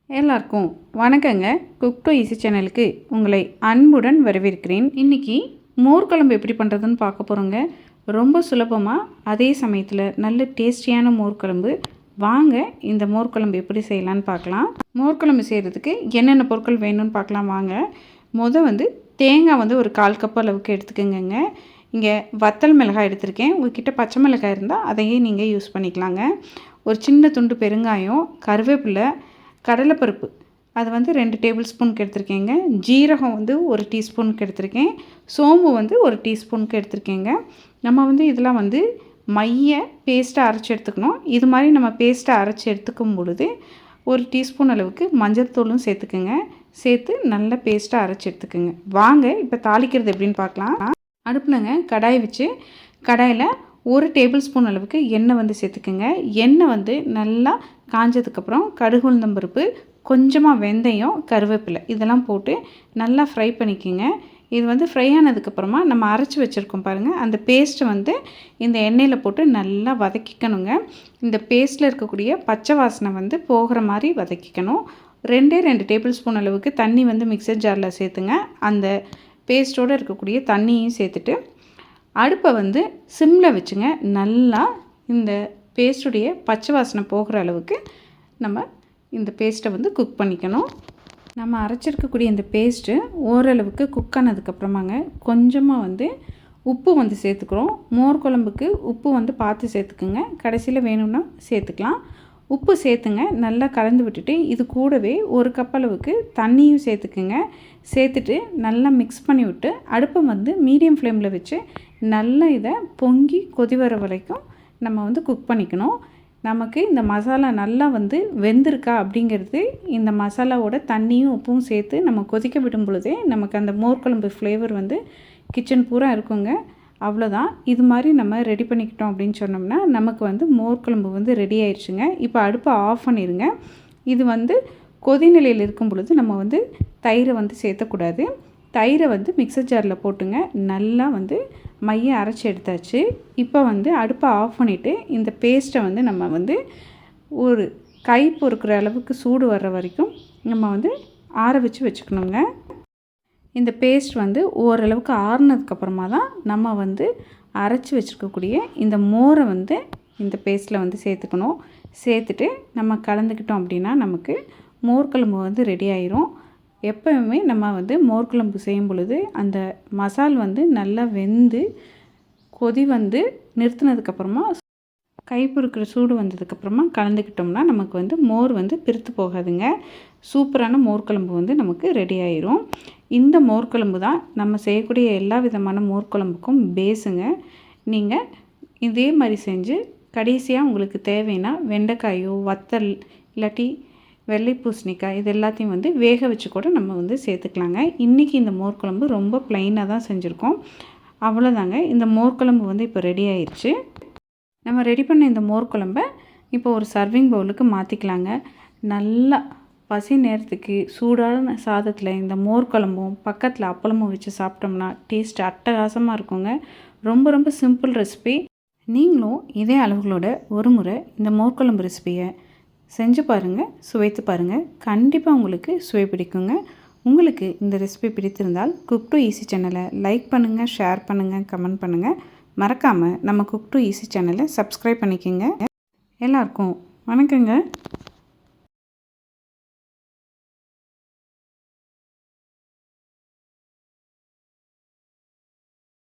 எல்லாருக்கும் வணக்கங்க. Cook to easy சேனலுக்கு உங்களை அன்புடன் வரவேற்கிறேன். இன்றைக்கி மோர் குழம்பு எப்படி பண்ணுறதுன்னு பார்க்க போகிறோங்க. ரொம்ப சுலபமாக அதே சமயத்தில் நல்ல டேஸ்டியான மோர் குழம்பு. வாங்க இந்த மோர் குழம்பு எப்படி செய்யலான்னு பார்க்கலாம். மோர் குழம்பு செய்கிறதுக்கு என்னென்ன பொருட்கள் வேணும்னு பார்க்கலாம் வாங்க. தேங்காய் ஒரு 1/4 கப் அளவுக்கு எடுத்துக்கோங்க. இங்கே வத்தல் மிளகாய் எடுத்திருக்கேன். உங்கள்கிட்ட பச்சை மிளகாய் இருந்தால் அதையே நீங்கள் யூஸ் பண்ணிக்கலாங்க. ஒரு சின்ன துண்டு பெருங்காயம், கருவேப்பிலை, கடலைப்பருப்பு அது 2 டேபிள் ஸ்பூனுக்கு எடுத்திருக்கேங்க. ஜீரகம் 1 டீஸ்பூனுக்கு எடுத்திருக்கேன். சோம்பு 1 டீஸ்பூனுக்கு எடுத்திருக்கேங்க. நம்ம இதெல்லாம் மைய பேஸ்ட்டாக அரைச்சி எடுத்துக்கணும். இது மாதிரி நம்ம பேஸ்ட்டாக அரைச்சி எடுத்துக்கும் பொழுது 1 டீஸ்பூன் அளவுக்கு மஞ்சள் தூளும் சேர்த்துக்குங்க. சேர்த்து நல்லா பேஸ்ட்டாக அரைச்சி எடுத்துக்குங்க. வாங்க இப்போ தாளிக்கிறது எப்படின்னு பார்க்கலாம். அடுப்பில்ங்க கடாய் வச்சு கடாயில் 1 டேபிள் ஸ்பூன் அளவுக்கு எண்ணெய் சேர்த்துக்குங்க. எண்ணெய் நல்லா காஞ்சதுக்கப்புறம் கடுகு, உளுந்தம்பருப்பு, கொஞ்சமாக வெந்தயம், கருவேப்பிலை இதெல்லாம் போட்டு நல்லா ஃப்ரை பண்ணிக்கோங்க. இது ஃப்ரை ஆனதுக்கப்புறமா நம்ம அரைச்சி வச்சுருக்கோம் பாருங்கள், அந்த பேஸ்ட்டை இந்த எண்ணெயில் போட்டு நல்லா வதக்கிக்கணுங்க. இந்த பேஸ்ட்டில் இருக்கக்கூடிய பச்சை வாசனை போகிற மாதிரி வதக்கிக்கணும். 2 டேபிள் ஸ்பூன் அளவுக்கு தண்ணி மிக்சர் ஜாரில் சேர்த்துங்க. அந்த பேஸ்ட்டோடு இருக்கக்கூடிய தண்ணியும் சேர்த்துட்டு அடுப்பை சிம்மில் வச்சுங்க. நல்லா இந்த பேஸ்ட்டுடைய பச்சை வாசனை போகிற அளவுக்கு நம்ம இந்த பேஸ்ட்டை குக் பண்ணிக்கணும். நம்ம அரைச்சிருக்கக்கூடிய இந்த பேஸ்ட்டு ஓரளவுக்கு குக் ஆனதுக்கப்புறமாங்க கொஞ்சமாக உப்பு சேர்த்துக்கிறோம். மோர் குழம்புக்கு உப்பு பார்த்து சேர்த்துக்குங்க. கடைசியில் வேணும்னா சேர்த்துக்கலாம். உப்பு சேர்த்துங்க. நல்லா கலந்து விட்டுட்டு இது கூடவே 1 கப் அளவுக்கு தண்ணியும் சேர்த்துக்குங்க. சேர்த்துட்டு நல்லா மிக்ஸ் பண்ணி விட்டு அடுப்பை மீடியம் ஃப்ளேமில் வச்சு நல்லா இதை பொங்கி கொதி வர வரைக்கும் நம்ம குக் பண்ணிக்கணும். நமக்கு இந்த மசாலா நல்லா வெந்திருக்கா அப்படிங்கிறது இந்த மசாலாவோட தண்ணியும் உப்பும் சேர்த்து நம்ம கொதிக்க விடும் பொழுதே நமக்கு அந்த மோர் குழம்பு ஃப்ளேவர் கிச்சன் பூரா இருக்குங்க. அவ்வளோதான். இது மாதிரி நம்ம ரெடி பண்ணிக்கிட்டோம் அப்படின்னு சொன்னோம்னா நமக்கு மோர் குழம்பு ரெடி ஆயிடுச்சுங்க. இப்போ அடுப்பை ஆஃப் பண்ணிடுங்க. இது கொதிநிலையில் இருக்கும் பொழுது நம்ம தயிரை சேர்த்தக்கூடாது. தயிரை மிக்சர் ஜாரில் போட்டுங்க நல்லா மைய அரைச்சி எடுத்தாச்சு. இப்போ அடுப்பை ஆஃப் பண்ணிவிட்டு இந்த பேஸ்ட்டை நம்ம ஒரு கை பொறுக்கிற அளவுக்கு சூடு வர்ற வரைக்கும் நம்ம ஆற வச்சுக்கணுங்க. இந்த பேஸ்ட் ஓரளவுக்கு ஆறுனதுக்கப்புறமா தான் நம்ம அரைச்சி வச்சுருக்கக்கூடிய இந்த மோரை இந்த பேஸ்ட்டில் சேர்த்துக்கணும். சேர்த்துட்டு நம்ம கலந்துக்கிட்டோம் அப்படின்னா நமக்கு மோர் குழம்பு ரெடி ஆயிரும். எப்போவுமே நம்ம மோர் குழம்பு செய்யும் பொழுது அந்த மசால் நல்லா வெந்து கொதி நிறுத்தினதுக்கப்புறமா கை பொறுக்கிற சூடு வந்ததுக்கப்புறமா கலந்துக்கிட்டோம்னா நமக்கு மோர் பிரித்து போகாதுங்க. சூப்பரான மோர் குழம்பு நமக்கு ரெடி ஆயிரும். இந்த மோர் குழம்பு தான் நம்ம செய்யக்கூடிய எல்லா விதமான மோர் குழம்புக்கும் பேஸுங்க. நீங்கள் இதே மாதிரி செஞ்சு கடைசியாக உங்களுக்கு தேவைன்னா வெண்டைக்காயோ, வத்தல், இல்லாட்டி வெள்ளை பூசணிக்காய் இது எல்லாத்தையும் வேக வச்சு கூட நம்ம சேர்த்துக்கலாங்க. இன்றைக்கி இந்த மோர் குழம்பு ரொம்ப ப்ளைனாக தான் செஞ்சுருக்கோம். அவ்வளோதாங்க. இந்த மோர் குழம்பு இப்போ ரெடி ஆயிடுச்சு. நம்ம ரெடி பண்ண இந்த மோர் குழம்பை இப்போ ஒரு சர்விங் பவுலுக்கு மாற்றிக்கலாங்க. நல்லா பசி நேரத்துக்கு சூடான சாதத்தில் இந்த மோர் குழம்பும் பக்கத்தில் அப்பளமும் வச்சு சாப்பிட்டோம்னா டேஸ்ட் அட்டகாசமாக இருக்குங்க. ரொம்ப ரொம்ப சிம்பிள் ரெசிபி. நீங்களும் இதே அளவுகளோட ஒரு முறை இந்த மோர் குழம்பு ரெசிபியை செஞ்சு பாருங்கள், சுவைத்து பாருங்கள். கண்டிப்பாக உங்களுக்கு சுவை பிடிக்குங்க. உங்களுக்கு இந்த ரெசிபி பிடித்திருந்தால் குக் டு ஈஸி சேனலை லைக் பண்ணுங்கள், ஷேர் பண்ணுங்கள், கமெண்ட் பண்ணுங்கள். மறக்காமல் நம்ம குக் டு ஈஸி சேனலை சப்ஸ்கிரைப் பண்ணிக்கோங்க. எல்லாருக்கும் வணக்கங்க.